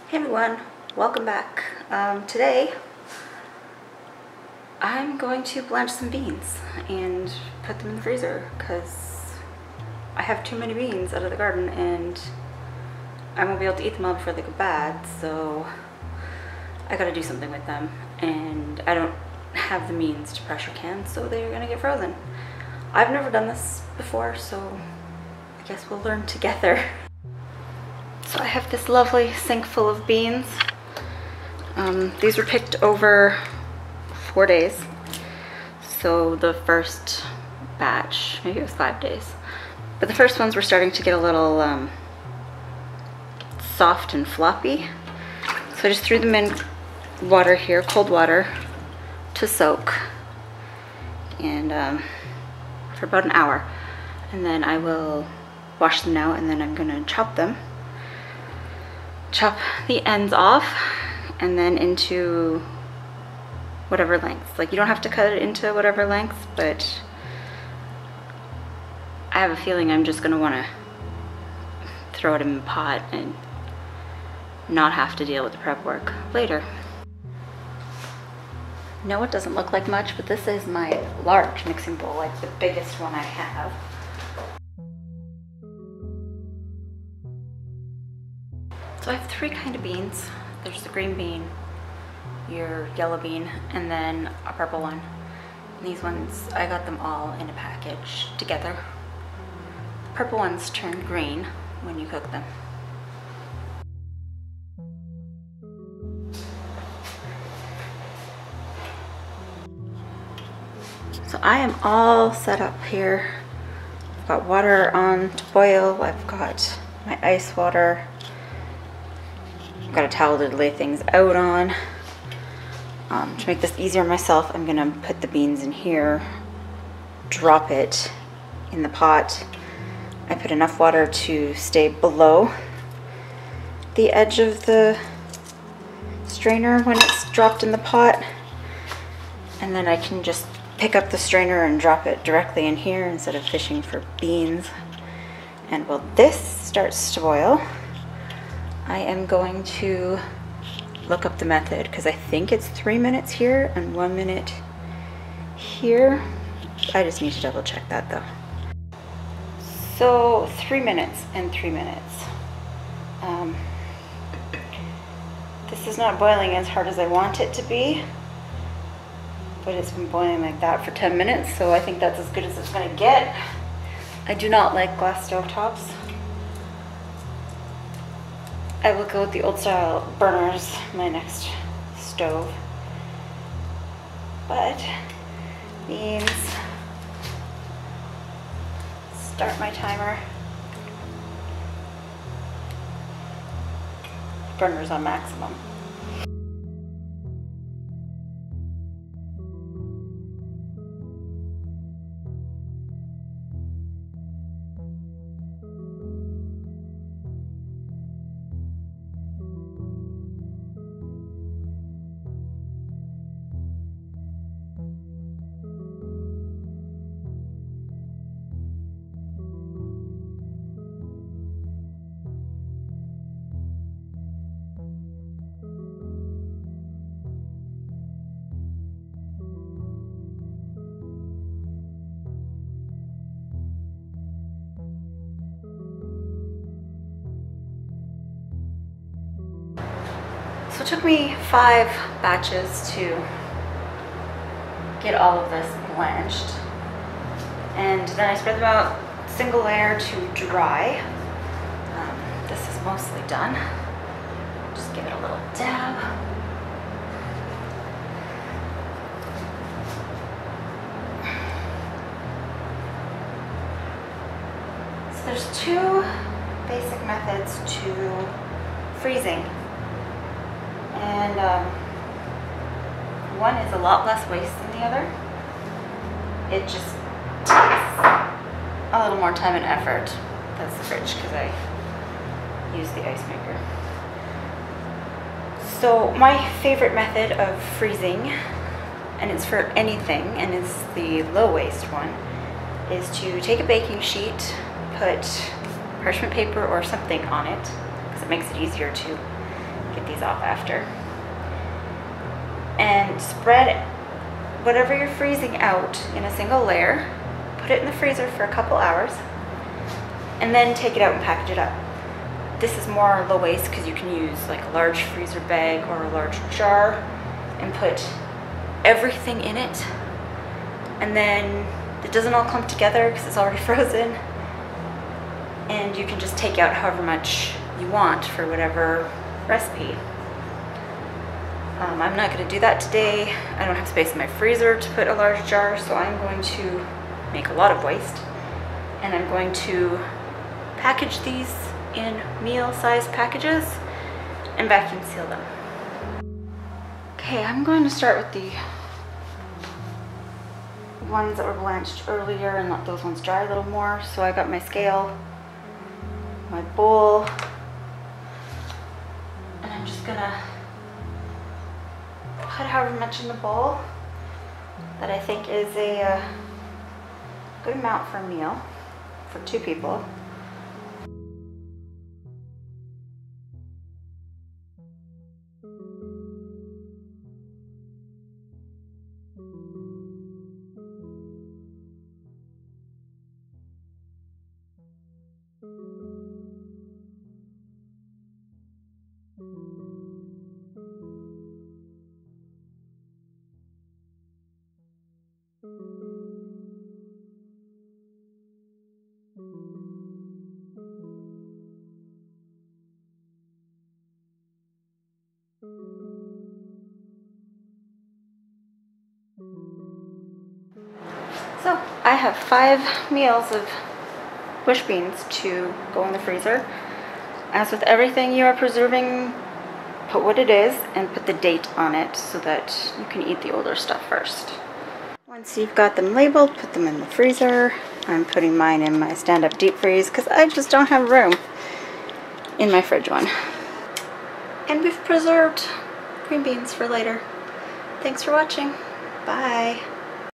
Hey everyone, welcome back. Today I'm going to blanch some beans and put them in the freezer because I have too many beans out of the garden and I won't be able to eat them all before they go bad, so I gotta do something with them, and I don't have the means to pressure can, so they're gonna get frozen. I've never done this before, so I guess we'll learn together. So I have this lovely sink full of beans. These were picked over 4 days. So the first batch, maybe it was 5 days. But the first ones were starting to get a little soft and floppy. So I just threw them in water here, cold water, to soak. And for about an hour. And then I will wash them now, and then I'm gonna chop them. Chop the ends off and then into whatever length. Like, you don't have to cut it into whatever length, but I have a feeling I'm just gonna wanna throw it in the pot and not have to deal with the prep work later. No, it doesn't look like much, but this is my large mixing bowl, like the biggest one I have. So I have 3 kinds of beans. There's the green bean, your yellow bean, and then a purple one. And these ones, I got them all in a package together. Purple ones turn green when you cook them. So I am all set up here. I've got water on to boil. I've got my ice water. Got a towel to lay things out on. To make this easier myself, I'm gonna put the beans in here, drop it in the pot. I put enough water to stay below the edge of the strainer when it's dropped in the pot, and then I can just pick up the strainer and drop it directly in here instead of fishing for beans. And while this starts to boil, I am going to look up the method because I think it's 3 minutes here and 1 minute here. I just need to double check that though. So 3 minutes and 3 minutes. This is not boiling as hard as I want it to be, but it's been boiling like that for 10 minutes, so I think that's as good as it's gonna get. I do not like glass stove tops. I will go with the old style burners, my next stove. But beans, start my timer. Burner's on maximum. So it took me 5 batches to get all of this blanched. And then I spread them out single layer to dry. This is mostly done. Just give it a little dab. So there's 2 basic methods to freezing. And one is a lot less waste than the other. It just takes a little more time and effort. That's the fridge because I use the ice maker. So my favorite method of freezing, and it's for anything, and it's the low waste one, is to take a baking sheet, put parchment paper or something on it, because it makes it easier to get these off after. And spread whatever you're freezing out in a single layer, put it in the freezer for a couple hours, and then take it out and package it up. This is more low waste because you can use like a large freezer bag or a large jar and put everything in it, and then it doesn't all clump together because it's already frozen, and you can just take out however much you want for whatever recipe. I'm not going to do that today. I don't have space in my freezer to put a large jar, so I'm going to make a lot of waste, and I'm going to package these in meal-sized packages and vacuum seal them. Okay, I'm going to start with the ones that were blanched earlier and let those ones dry a little more. So I got my scale, my bowl, and I'm just gonna put however much in the bowl that I think is a good amount for a meal for 2 people. So I have 5 meals of bush beans to go in the freezer. As with everything you are preserving, put what it is and put the date on it so that you can eat the older stuff first. Once you've got them labeled, put them in the freezer. I'm putting mine in my stand-up deep freeze because I just don't have room in my fridge one. And we've preserved green beans for later. Thanks for watching. Bye.